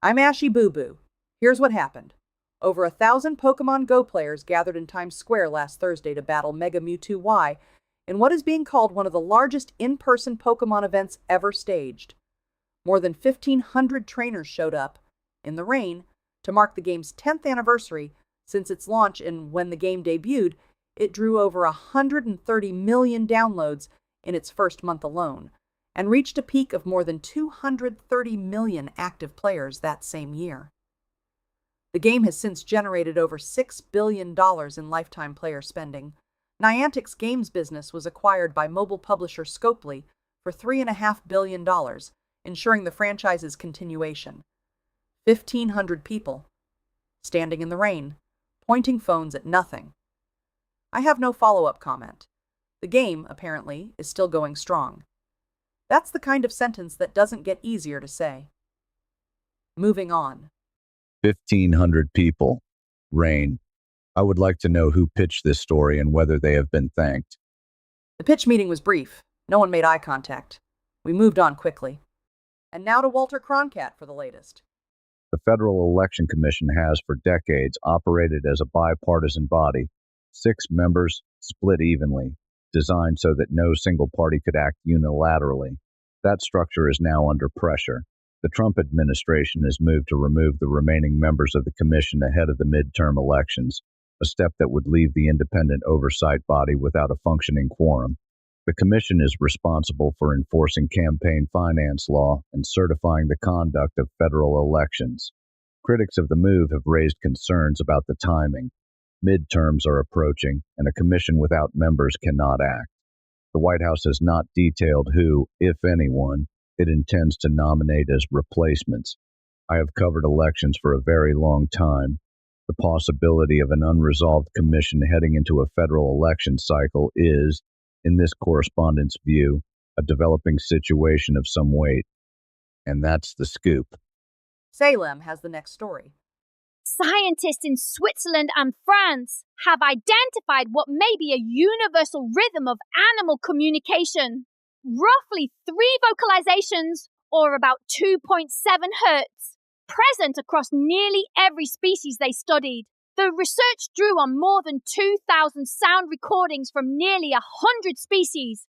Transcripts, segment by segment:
I'm Ashy Boo Boo. Here's what happened. Over 1,000 Pokémon Go players gathered in Times Square last Thursday to battle Mega Mewtwo Y in what is being called one of the largest in-person Pokémon events ever staged. More than 1,500 trainers showed up, in the rain, to mark the game's 10th anniversary since its launch, and when the game debuted, it drew over 130 million downloads in its first month alone, and reached a peak of more than 230 million active players that same year. The game has since generated over $6 billion in lifetime player spending. Niantic's games business was acquired by mobile publisher Scopely for $3.5 billion, ensuring the franchise's continuation. 1,500 people, standing in the rain, pointing phones at nothing. I have no follow-up comment. The game, apparently, is still going strong. That's the kind of sentence that doesn't get easier to say. Moving on. 1,500 people. Rain. I would like to know who pitched this story and whether they have been thanked. The pitch meeting was brief. No one made eye contact. We moved on quickly. And now to Walter Croncat for the latest. The Federal Election Commission has for decades operated as a bipartisan body, 6 members, split evenly, designed so that no single party could act unilaterally. That structure is now under pressure. The Trump administration has moved to remove the remaining members of the commission ahead of the midterm elections, a step that would leave the independent oversight body without a functioning quorum. The commission is responsible for enforcing campaign finance law and certifying the conduct of federal elections. Critics of the move have raised concerns about the timing. Midterms are approaching, and a commission without members cannot act. The White House has not detailed who, if anyone, it intends to nominate as replacements. I have covered elections for a very long time. The possibility of an unresolved commission heading into a federal election cycle is, in this correspondent's view, a developing situation of some weight. And that's the scoop. Salem has the next story. Scientists in Switzerland and France have identified what may be a universal rhythm of animal communication. Roughly 3 vocalizations, or about 2.7 hertz, present across nearly every species they studied. The research drew on more than 2,000 sound recordings from nearly 100 species: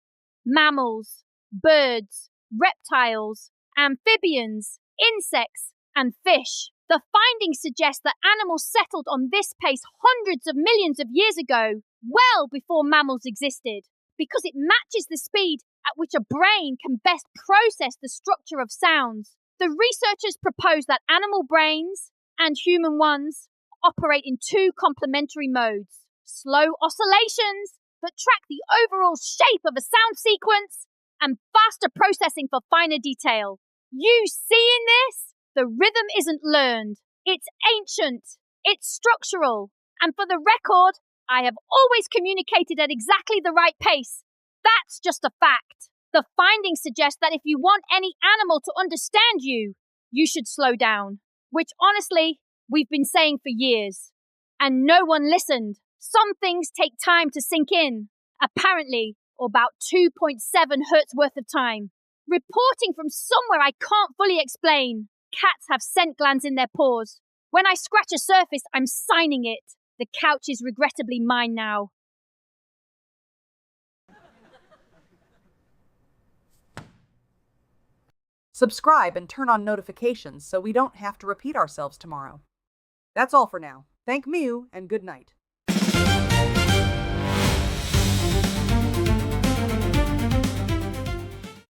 mammals, birds, reptiles, amphibians, insects, and fish. The findings suggest that animals settled on this pace hundreds of millions of years ago, well before mammals existed, because it matches the speed at which a brain can best process the structure of sounds. The researchers propose that animal brains and human ones operate in 2 complementary modes: slow oscillations that track the overall shape of a sound sequence, and faster processing for finer detail. You seeing this? The rhythm isn't learned. It's ancient. It's structural. And for the record, I have always communicated at exactly the right pace. That's just a fact. The findings suggest that if you want any animal to understand you, you should slow down. Which honestly, we've been saying for years. And no one listened. Some things take time to sink in. Apparently, about 2.7 hertz worth of time. Reporting from somewhere I can't fully explain. Cats have scent glands in their paws. When I scratch a surface, I'm signing it. The couch is regrettably mine now. Subscribe and turn on notifications so we don't have to repeat ourselves tomorrow. That's all for now. Thank Mew and good night.